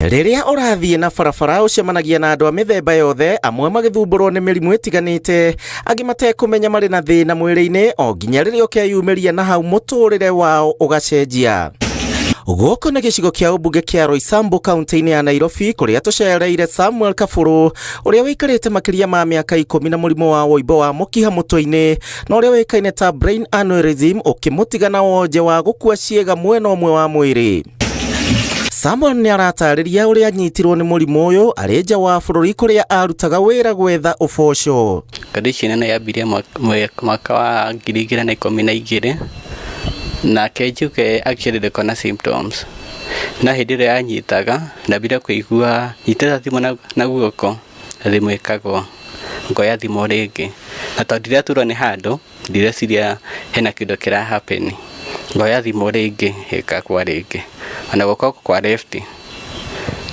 Riria ũrathiĩ na barabara ũcemanagia na andũ a mĩthemba yothe, amwe magĩthumbũrwo nĩ mĩrimũ ĩtiganĩte, angĩ matekũmenya marĩ na thĩna mwĩrĩ-inĩ, o nginya rĩrĩa ũkeyumĩria na hau mũtũrĩre wao ũgacenjia. Gũkũ nĩ gĩcigo kĩa ũmbunge kĩa Roysambu kaunti-inĩ ya Nairobi, kũrĩa tũcereire Samuel Kaburu, ũrĩa wĩikarĩte makĩria ma mĩaka 10 na mũrimũ wa ũimbo wa mũkiha mũtwe-inĩ, na ũrĩa wĩkaine ta brain aneurysm, ũkĩmũtiga na wonje wa gũkua ciĩga mwena ũmwe wa mwĩrĩ. Samuel nĩ aratarĩria ũrĩa anyitirwo nĩ mũrimũ ũyũ arĩ nja wa bũrũri kũrĩa arutaga wĩra gwetha ũboco. Condition ĩno yambirie mwaka wa 2012 na kenjuke actually ndiko na symptoms. Na hĩndĩ ĩrĩa yanyitaga ndambire kũigua nyitĩte thimũ na guoko, thimũ ĩkagwa, ngoya thimũ rĩngĩ, na tondũ ndiraturwo nĩ handũ ndireciria hena kĩndũ kĩra happen, ngoya thimũ rĩngĩ ĩkagwa rĩngĩ, ona guoko kwa left,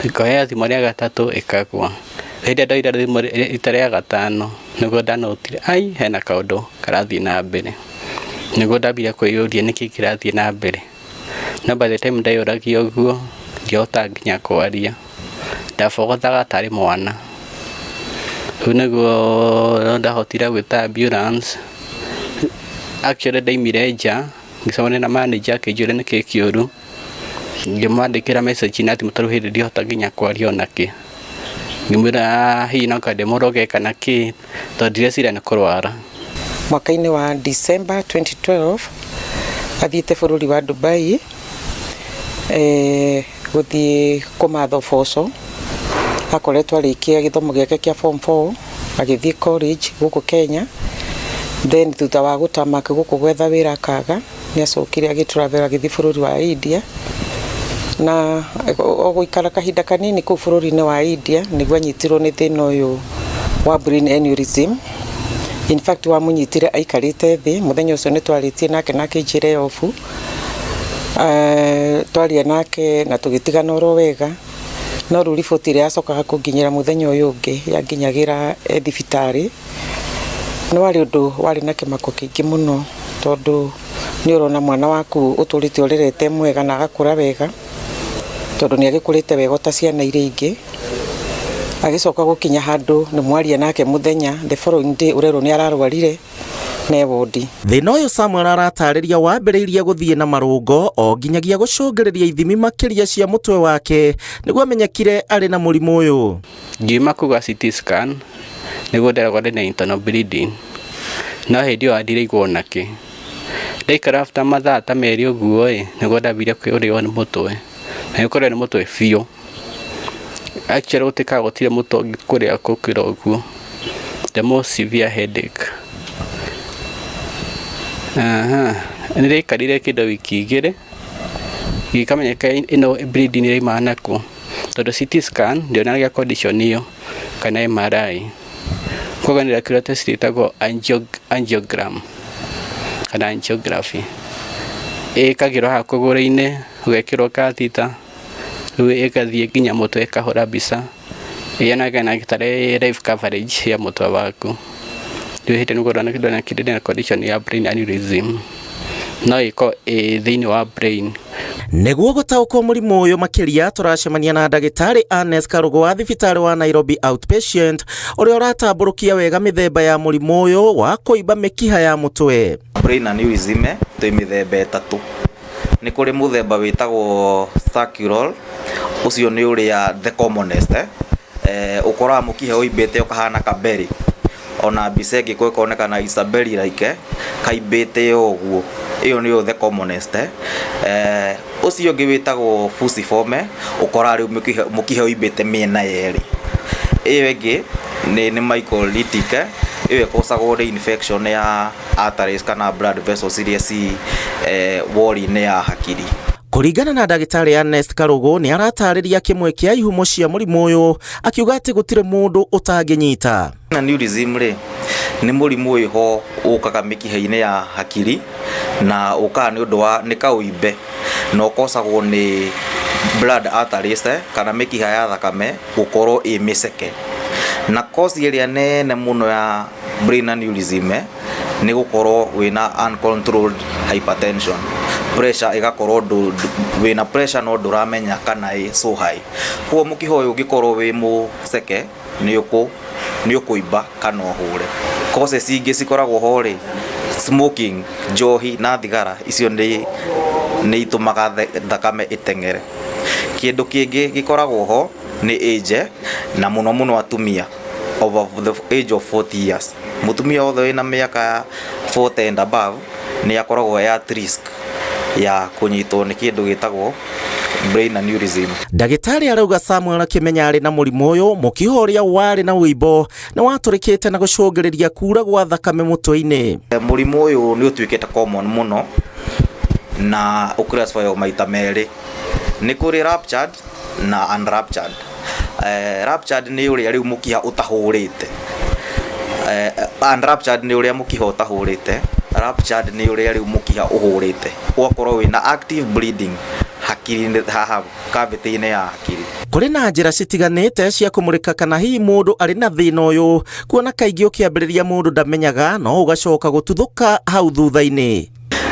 ngoya thimũ rĩa gatatũ ĩkagwa. Hĩndĩ ndoira thimũ rita rĩa gatano nĩguo ndanotire hena kaũndũ karathiĩ na mbere, nĩguo ndambire kwĩyũria nĩkĩ kĩrathiĩ na mbere. No by the time ndayũragia ũguo ndihota nginya kwaria, ndabogothaga tarĩ mwana. Rĩu nĩguo ndahotire gwĩta ambulance. Actually ndaimire nja ngĩcemania na manager akĩnjũria nĩkĩ kĩũru, ngĩmwandĩkĩra message na atĩ mũtaru hĩndĩ ndihota nginya kwaria onakĩ. Ngĩmwĩra hihi no kandĩmũroge kana kĩ, tondũ ndireciria nĩ kũrwara. Mwaka-inĩ wa December 2012 athiĩte bũrũri wa Dubai gũthiĩ kũmatha ũboco. Akoretwo arĩkia gĩthomo gĩake kĩa form 4 agĩthiĩ college gũkũ Kenya, then thutha wa gũtamaka gũkũ gwetha wĩra akaga, nĩacokire agĩtravel agĩthiĩ bũrũri wa India, na gũikara kahinda kanini kũu bũrũri-inĩ wa India nĩguo anyitirwo nĩ thĩna ũyũ wa brain aneurysm. In fact wamunyitire aikarĩte thĩ, mũthenya ũcio nĩ twarĩtie nake njĩra ofu, twaria nake na tũgĩtigana oro wega, no rĩu riboti ĩrĩa yacokaga kũnginyĩra mũthenya ũyũ ũngĩ yanginyagĩra thibitarĩ. Nĩ warĩ ũndũ warĩ na kĩmako kĩingĩ mũno, tondũ nĩ ũrona mwana waku ũtũrĩte ũrerete mwega na agakũra wega, tondũ nĩ agĩkũrĩte wega ta ciana iria ingĩ. Agĩcoka gũkinya handũ nĩ mwaria nake mũthenya, the following day ũrerwo nĩ ararwarire na wodi. Thĩna ũyũ Samuel aratarĩria wambĩrĩirie gũthiĩ na marũngo, o nginyagia gũcũngĩrĩria ithimi makĩria cia mũtwe wake nĩguo amenyekire arĩ na mũrimũ ũyũ. Ngiuma kuga CT scan nĩguo nderagwo ndĩ na internal bleeding, no hĩndĩ ĩyo ndirĩigua onakĩ. Ndaikara after mathaa ta merĩ ũguo nĩguo ndambire kũrĩo nĩ mũtwe, na nĩkũrĩo nĩ mũtwe biũ. Actually gũtikaga gũtirĩ mũtwe kũrĩa kũkĩra ũguo, the most severe headache. Nĩraikarire kĩndũ wiki 2 gĩkamenyeka ĩno bleeding ĩrauma nakũ, tondũ CT scan ndionaga condition ĩyo kana MRI. Koguo nĩndekire test ĩtagwo angiogram kana angiography, ĩkagĩrwo haha kũgũrũ-inĩ, ũgekĩrwo catheter, rĩu ĩgathiĩ nginya mũtwe ĩkahũra mbica, ĩyonaga na gĩtarĩ live coverage ya mũtwe waku. Rĩu hĩndĩ nĩguo ndona kĩndũ na condition ya brain aneurysm, no ĩko thĩinĩ wa brain. Nĩguo gũtaũkwo mũrimũ ũyũ makĩria, tũracemania na ndagĩtarĩ Ernest Karũgũ wa thibitarĩ wa Nairobi Outpatient, ũrĩa ũratambũrũkia wega mĩthemba ya mũrimũ ũyũ wa kũimba mĩkiha ya mũtwe. Brain aneurysm twĩ mĩthemba 3. Nĩ kũrĩ mũthemba wĩtagwo sacral, ũcio nĩ ũrĩa the commonest, ũkoraga mũkiha ũimbĩte ũkahana kaberi, ona mbica ĩngĩ ĩkonekana isabeli like kaimbĩte ũguo, ĩyo nĩyo the commonest. Ũcio ũngĩ wĩtagwo fusiform, ũkoraga rĩu mũkiha ũimbĩte mĩena yerĩ. Ĩyo ĩngĩ nĩ microlytic, ĩyo ĩkosagwo nĩ infection ya arteries kana blood vessels iria ci wall-inĩ ya hakiri. Kũringana na ndagĩtarĩ Ernest Karũgũ, nĩ aratarĩria kĩmwe kĩa ihumo cia mũrimũ ũyũ, akiuga atĩ gũtirĩ mũndũ ũtangĩnyita. Aneurysm rĩ nĩ mũrimũ ũyũ ũkaga mĩkiha-inĩ ya hakiri, na ũkaga nĩ ũndũ wa nĩ kaũimbe, na ũkosagwo nĩ blood arteries kana mĩkiha ya thakame gũkorwo ĩ mĩceke. Na cause ĩrĩa nene mũno ya brain aneurysm nĩ gũkorwo wĩna uncontrolled hypertension, pressure igakorwo wina pressure no nduramenya kana so high. Kwa mukiho uyu ngikorwo wi muceke ni ukuimba kana uhure. Causes ingi cikoragwo hori smoking, njohi na thigara, icio ni itumaga thakame itengere. Kindu kingi gikoragwo ho ni age, na muno atumia over the age of 40 years. Mutumia othe wina miaka 40 and above ni akoragwo at risk ya kunyitwo ni kindu gitagwo brain aneurysm. Ndagitari arauga Samuel akimenya ari na murimu uyu mukihoria wari na uimbo na waturikite na gucungiriria kura gwa thakame mutwe-ini. Murimu uyu ni utuikite common muno na ukuraspire maita meri. Ni kuri ruptured na unruptured. Ruptured ni uria riu mukiha utahurite. Unruptured ni uria mukiha utahurite. Ruptured ni uria riu mukiha uhurite. Ugakorwo wina active bleeding hakiri haha cavity-ini ya hakiri. Kuri na njira citiganite cia kumurika kana hihi mundu ari na thina uyu, kuona kaingi ukiambiriria mundu ndamenyaga no ugacoka gututhuka hau thutha-ini.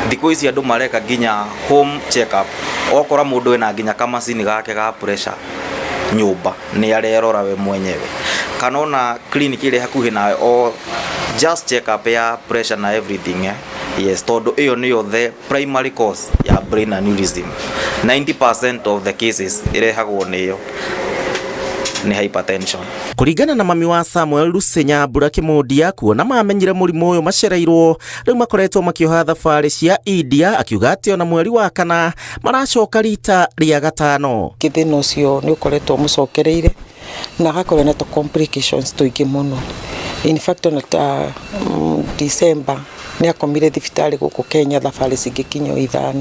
Thikũ ici andu mareka nginya home check up. Okora mundu wina nginya kamacini gake ga pressure nyumba ni arerora we mwenyewe, kana ona clinic ile hakuhi nawe o just check up ya pressure na everything. Yes, tondu iyo niyo the primary cause ya brain aneurysm. 90% of the cases irehagwo niyo ni hypertension. Kuringana na mami wa Samuel, Lucy Nyambura Kimundia, kuona mamenyire murimu uyu macereirwo riu makoretwo makioha thabari cia India, akiuga ati ona mweri wa kana maracoka rita ria gatano. Kithina ucio ni ukoretwo mucokereire na gakorwo na complications tuingi muno. In fact on December ni akomire thibitari guku Kenya thabari cingikinya 5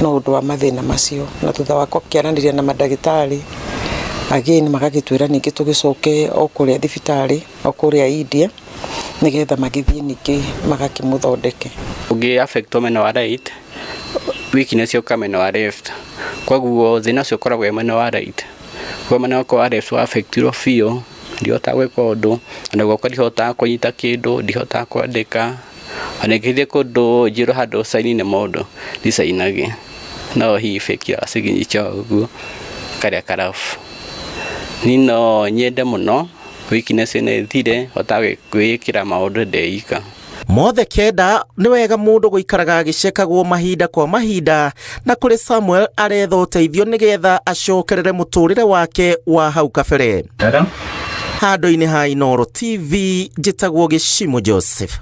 no undu wa mathina macio, na thutha wa kiaraniria na madagitari again magagitwira ningi tugicoke okuria thibitari okuria India nigetha magithie ningi magakimuthondeke. Ugi affect meno wa right, weakness yoka meno wa left. Kwaguo thina cio koragwo meno wa right. Kwa meno wa left wa affect ro fio ndio tagweka undu na goko ndihota kunyita kindu, ndihota kwandika anegithie kundu njiro handu saini mundu ndisainage no hi fake ya siginyicha uguo karia karafu nino nyende muno weakness ene thire hotagwe gwikira maundu ndeika. Mothe kenda ni wega mundu guikaraga agicekagwo mahinda kwa mahinda, na kuri Samuel aretha uteithio nigetha acokerere muturire wake wa hau kabere. Handu-ini ha Inooro TV, njitagwo Gicimo Joseph.